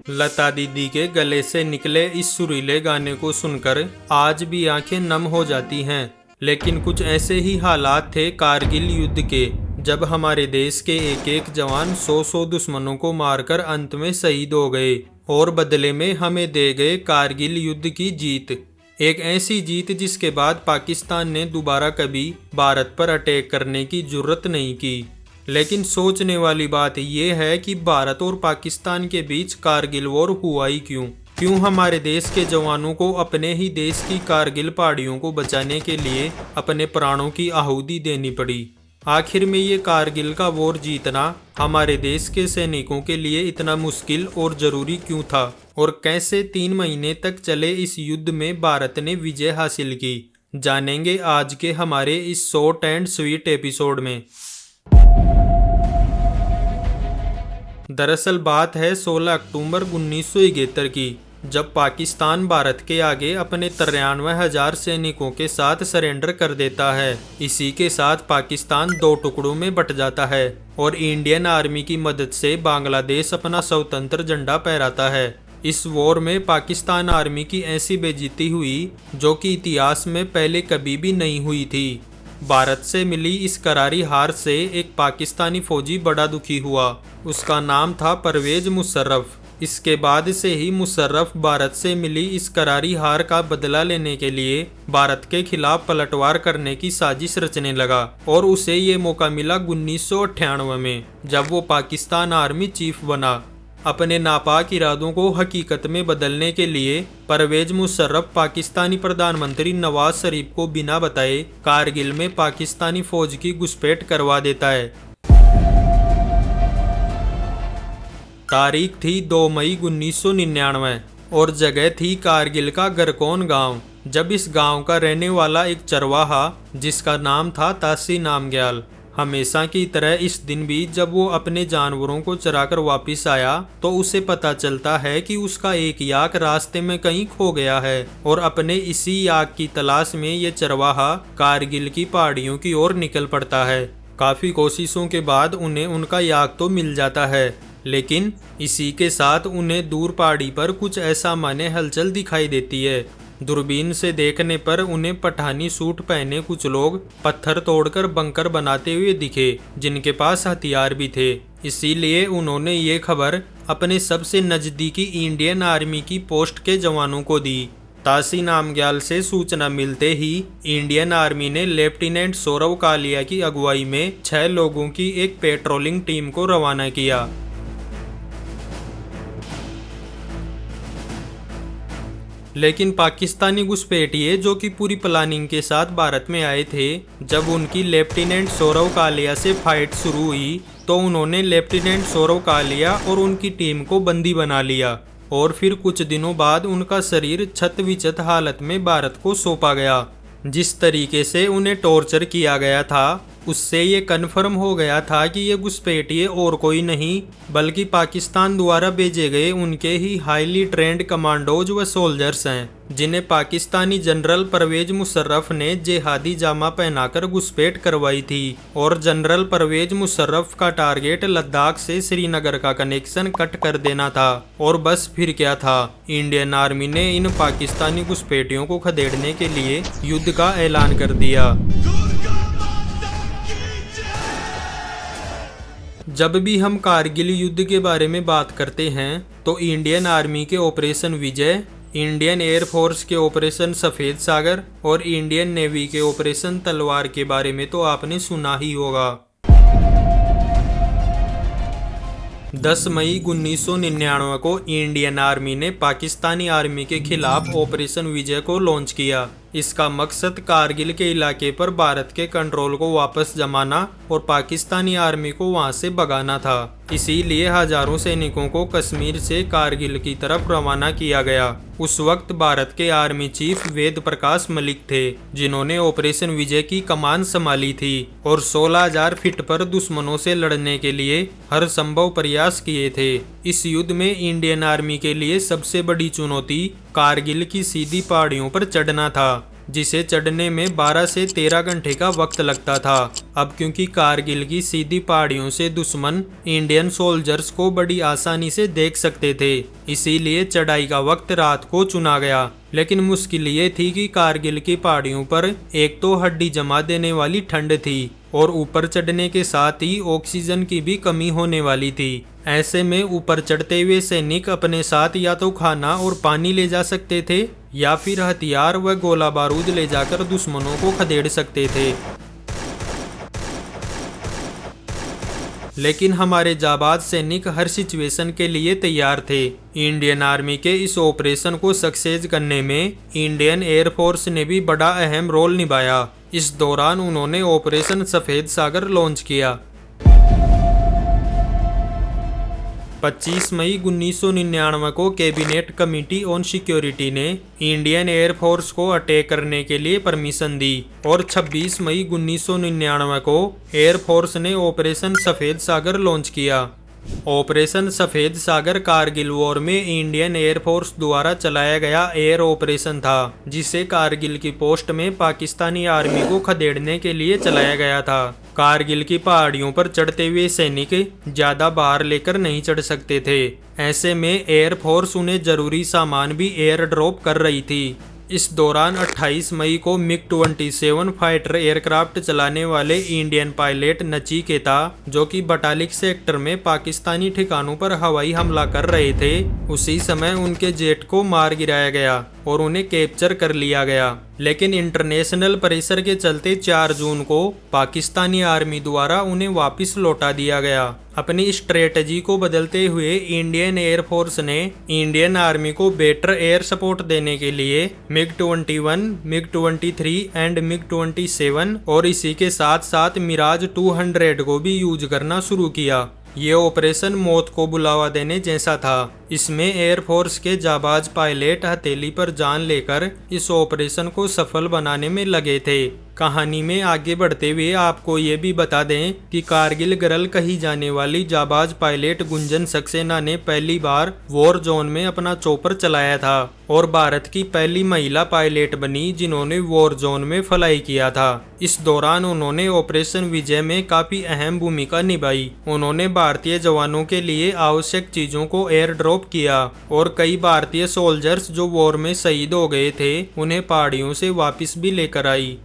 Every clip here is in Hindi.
लता दीदी के गले से निकले इस सुरीले गाने को सुनकर आज भी आंखें नम हो जाती हैं। लेकिन कुछ ऐसे ही हालात थे कारगिल युद्ध के, जब हमारे देश के एक एक जवान 100 दुश्मनों को मारकर अंत में शहीद हो गए और बदले में हमें दे गए कारगिल युद्ध की जीत। एक ऐसी जीत जिसके बाद पाकिस्तान ने दोबारा कभी भारत पर अटैक करने की जुर्रत नहीं की। लेकिन सोचने वाली बात यह है कि भारत और पाकिस्तान के बीच कारगिल वॉर हुआ ही क्यों हमारे देश के जवानों को अपने ही देश की कारगिल पहाड़ियों को बचाने के लिए अपने प्राणों की आहुति देनी पड़ी। आखिर में ये कारगिल का वॉर जीतना हमारे देश के सैनिकों के लिए इतना मुश्किल और जरूरी क्यों था, और कैसे 3 महीने तक चले इस युद्ध में भारत ने विजय हासिल की, जानेंगे आज के हमारे इस शॉर्ट एंड स्वीट एपिसोड में। दरअसल बात है 16 अक्टूबर 1971 की, जब पाकिस्तान भारत के आगे अपने 93,000 सैनिकों के साथ सरेंडर कर देता है। इसी के साथ पाकिस्तान 2 टुकड़ों में बट जाता है और इंडियन आर्मी की मदद से बांग्लादेश अपना स्वतंत्र झंडा फहराता है। इस वॉर में पाकिस्तान आर्मी की ऐसी बेइज्जती हुई जो कि इतिहास में पहले कभी भी नहीं हुई थी। भारत से मिली इस करारी हार से एक पाकिस्तानी फौजी बड़ा दुखी हुआ। उसका नाम था परवेज मुशर्रफ। इसके बाद से ही मुशर्रफ भारत से मिली इस करारी हार का बदला लेने के लिए भारत के खिलाफ पलटवार करने की साजिश रचने लगा, और उसे ये मौका मिला 1998 में, जब वो पाकिस्तान आर्मी चीफ बना। अपने नापाक इरादों को हकीकत में बदलने के लिए परवेज मुशर्रफ पाकिस्तानी प्रधानमंत्री नवाज शरीफ को बिना बताए कारगिल में पाकिस्तानी फौज की घुसपैठ करवा देता है। तारीख थी 2 मई 1999 और जगह थी कारगिल का गरकौन गांव। जब इस गांव का रहने वाला एक चरवाहा जिसका नाम था तासी नामग्याल, हमेशा की तरह इस दिन भी जब वो अपने जानवरों को चराकर वापस आया तो उसे पता चलता है कि उसका एक याक रास्ते में कहीं खो गया है, और अपने इसी याक की तलाश में ये चरवाहा कारगिल की पहाड़ियों की ओर निकल पड़ता है। काफी कोशिशों के बाद उन्हें उनका याक तो मिल जाता है, लेकिन इसी के साथ उन्हें दूर पहाड़ी पर कुछ ऐसा माने हलचल दिखाई देती है। दूरबीन से देखने पर उन्हें पठानी सूट पहने कुछ लोग पत्थर तोड़कर बंकर बनाते हुए दिखे, जिनके पास हथियार भी थे। इसीलिए उन्होंने ये खबर अपने सबसे नजदीकी इंडियन आर्मी की पोस्ट के जवानों को दी। तासी नामग्याल से सूचना मिलते ही इंडियन आर्मी ने लेफ्टिनेंट सौरव कालिया की अगुवाई में 6 लोगों की एक पेट्रोलिंग टीम को रवाना किया। लेकिन पाकिस्तानी घुसपैठिए जो कि पूरी प्लानिंग के साथ भारत में आए थे, जब उनकी लेफ्टिनेंट सौरव कालिया से फाइट शुरू हुई तो उन्होंने लेफ्टिनेंट सौरव कालिया और उनकी टीम को बंदी बना लिया, और फिर कुछ दिनों बाद उनका शरीर छत विचत हालत में भारत को सौंपा गया। जिस तरीके से उन्हें टॉर्चर किया गया था उससे ये कन्फर्म हो गया था कि ये घुसपैठिए और कोई नहीं बल्कि पाकिस्तान द्वारा भेजे गए उनके ही हाईली ट्रेंड कमांडोज व सोल्जर्स हैं, जिन्हें पाकिस्तानी जनरल परवेज मुशर्रफ ने जेहादी जामा पहनाकर घुसपैठ करवाई थी। और जनरल परवेज मुशर्रफ का टारगेट लद्दाख से श्रीनगर का कनेक्शन कट कर देना था। और बस फिर क्या था, इंडियन आर्मी ने इन पाकिस्तानी घुसपैठियों को खदेड़ने के लिए युद्ध का ऐलान कर दिया। जब भी हम कारगिल युद्ध के बारे में बात करते हैं तो इंडियन आर्मी के ऑपरेशन विजय, इंडियन एयरफोर्स के ऑपरेशन सफ़ेद सागर और इंडियन नेवी के ऑपरेशन तलवार के बारे में तो आपने सुना ही होगा। 10 मई 1999 को इंडियन आर्मी ने पाकिस्तानी आर्मी के खिलाफ ऑपरेशन विजय को लॉन्च किया। इसका मकसद कारगिल के इलाके पर भारत के कंट्रोल को वापस जमाना और पाकिस्तानी आर्मी को वहां से भगाना था। इसीलिए हजारों सैनिकों को कश्मीर से कारगिल की तरफ रवाना किया गया। उस वक्त भारत के आर्मी चीफ वेद प्रकाश मलिक थे, जिन्होंने ऑपरेशन विजय की कमान संभाली थी और 16,000 फीट पर दुश्मनों से लड़ने के लिए हर संभव प्रयास किए थे। इस युद्ध में इंडियन आर्मी के लिए सबसे बड़ी चुनौती कारगिल की सीधी पहाड़ियों पर चढ़ना था। जिसे चढ़ने में 12 से 13 घंटे का वक्त लगता था। अब क्योंकि कारगिल की सीधी पहाड़ियों से दुश्मन इंडियन सोल्जर्स को बड़ी आसानी से देख सकते थे, इसीलिए चढ़ाई का वक्त रात को चुना गया। लेकिन मुश्किल ये थी कि कारगिल की पहाड़ियों पर एक तो हड्डी जमा देने वाली ठंड थी और ऊपर चढ़ने के साथ ही ऑक्सीजन की भी कमी होने वाली थी। ऐसे में ऊपर चढ़ते हुए सैनिक अपने साथ या तो खाना और पानी ले जा सकते थे या फिर हथियार व गोला बारूद ले जाकर दुश्मनों को खदेड़ सकते थे। लेकिन हमारे जाबाज सैनिक हर सिचुएशन के लिए तैयार थे। इंडियन आर्मी के इस ऑपरेशन को सक्सेस करने में इंडियन एयरफोर्स ने भी बड़ा अहम रोल निभाया। इस दौरान उन्होंने ऑपरेशन सफेद सागर लॉन्च किया। 25 मई 1999 को कैबिनेट कमेटी ऑन सिक्योरिटी ने इंडियन एयरफोर्स को अटैक करने के लिए परमिशन दी और 26 मई 1999 को एयरफोर्स ने ऑपरेशन सफेद सागर लॉन्च किया। ऑपरेशन सफेद सागर कारगिल वॉर में इंडियन एयरफोर्स द्वारा चलाया गया एयर ऑपरेशन था, जिसे कारगिल की पोस्ट में पाकिस्तानी आर्मी को खदेड़ने के लिए चलाया गया था। कारगिल की पहाड़ियों पर चढ़ते हुए सैनिक ज्यादा भार लेकर नहीं चढ़ सकते थे। ऐसे में एयरफोर्स उन्हें जरूरी सामान भी एयर ड्रॉप कर रही थी। इस दौरान 28 मई को MiG-27 फाइटर एयरक्राफ्ट चलाने वाले इंडियन पायलट नचिकेता, जो कि बटालिक सेक्टर में पाकिस्तानी ठिकानों पर हवाई हमला कर रहे थे, उसी समय उनके जेट को मार गिराया गया और उन्हें कैप्चर कर लिया गया। लेकिन इंटरनेशनल प्रेशर के चलते 4 जून को पाकिस्तानी आर्मी द्वारा उन्हें वापस लौटा दिया गया। अपनी स्ट्रेटजी को बदलते हुए इंडियन एयरफोर्स ने इंडियन आर्मी को बेटर एयर सपोर्ट देने के लिए MiG-21, MiG-23 एंड MiG-27 और इसी के साथ साथ मिराज 200 को भी यूज करना शुरू किया। ये ऑपरेशन मौत को बुलावा देने जैसा था। इसमें एयरफोर्स के जाबाज पायलट हथेली पर जान लेकर इस ऑपरेशन को सफल बनाने में लगे थे। कहानी में आगे बढ़ते हुए आपको ये भी बता दें कि कारगिल गर्ल कही जाने वाली जाबाज पायलट गुंजन सक्सेना ने पहली बार वॉर जोन में अपना चॉपर चलाया था और भारत की पहली महिला पायलट बनी जिन्होंने वॉर जोन में फ्लाई किया था। इस दौरान उन्होंने ऑपरेशन विजय में काफी अहम भूमिका निभाई। उन्होंने भारतीय जवानों के लिए आवश्यक चीजों को एयर ड्रॉप किया और कई भारतीय सोल्जर्स जो वॉर में शहीद हो गए थे उन्हें पहाड़ियों से वापस भी लेकर आई।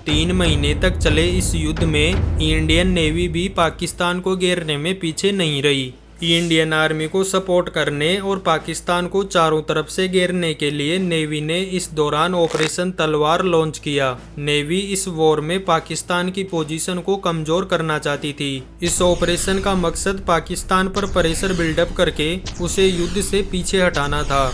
3 महीने तक चले इस युद्ध में इंडियन नेवी भी पाकिस्तान को घेरने में पीछे नहीं रही। इंडियन आर्मी को सपोर्ट करने और पाकिस्तान को चारों तरफ से घेरने के लिए नेवी ने इस दौरान ऑपरेशन तलवार लॉन्च किया। नेवी इस वॉर में पाकिस्तान की पोजीशन को कमजोर करना चाहती थी। इस ऑपरेशन का मकसद पाकिस्तान पर प्रेशर बिल्डअप करके उसे युद्ध से पीछे हटाना था।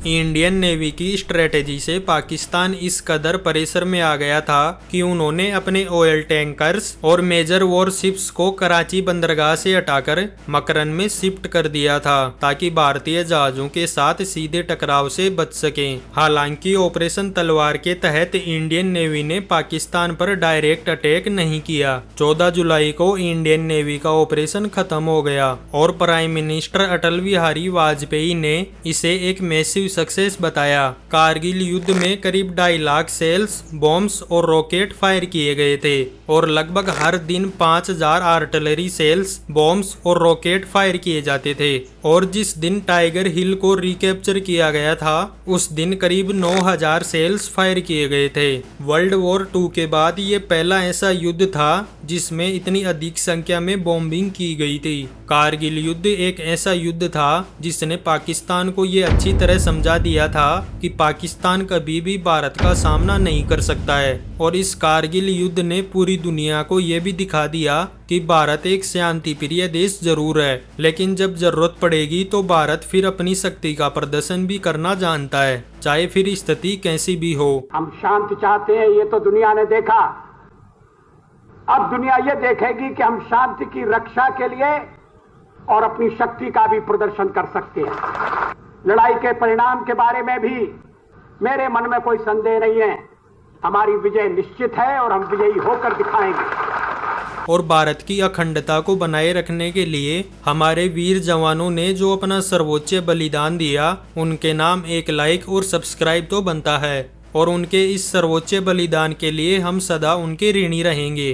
इंडियन नेवी की स्ट्रेटेजी से पाकिस्तान इस कदर प्रेशर में आ गया था कि उन्होंने अपने ऑयल टैंकर्स और मेजर वॉरशिप्स को कराची बंदरगाह से हटाकर मकरन में शिफ्ट कर दिया था ताकि भारतीय जहाजों के साथ सीधे टकराव से बच सकें। हालांकि ऑपरेशन तलवार के तहत इंडियन नेवी ने पाकिस्तान पर डायरेक्ट अटैक नहीं किया। 14 जुलाई को इंडियन नेवी का ऑपरेशन खत्म हो गया और प्राइम मिनिस्टर अटल बिहारी वाजपेयी ने इसे एक मैसिव सक्सेस बताया। कारगिल युद्ध में करीब 2.5 लाख सेल्स, बॉम्ब्स और रॉकेट फायर किए गए थे और लगभग हर दिन 5000 आर्टिलरी सेल्स, बॉम्ब्स और रॉकेट फायर किए जाते थे। और जिस दिन टाइगर हिल को रिकैप्चर किया गया था उस दिन करीब 9000 सेल्स फायर किए गए थे। वर्ल्ड वॉर 2 के बाद ये पहला ऐसा युद्ध था जिसमें इतनी अधिक संख्या में बॉम्बिंग की गई थी। कारगिल युद्ध एक ऐसा युद्ध था जिसने पाकिस्तान को ये अच्छी तरह समझा दिया था कि पाकिस्तान कभी भी भारत का सामना नहीं कर सकता है। और इस कारगिल युद्ध ने पूरी दुनिया को ये भी दिखा दिया कि भारत एक शांति प्रिय देश जरूर है, लेकिन जब जरूरत पड़ेगी तो भारत फिर अपनी शक्ति का प्रदर्शन भी करना जानता है, चाहे फिर स्थिति कैसी भी हो। हम शांति चाहते हैं, ये तो दुनिया ने देखा। अब दुनिया ये देखेगी कि हम शांति की रक्षा के लिए और अपनी शक्ति का भी प्रदर्शन कर सकते हैं। लड़ाई के परिणाम के बारे में भी मेरे मन में कोई संदेह नहीं है। हमारी विजय निश्चित है और हम विजयी होकर दिखाएंगे। और भारत की अखंडता को बनाए रखने के लिए हमारे वीर जवानों ने जो अपना सर्वोच्च बलिदान दिया, उनके नाम एक लाइक और सब्सक्राइब तो बनता है और उनके इस सर्वोच्च बलिदान के लिए हम सदा उनके ऋणी रहेंगे।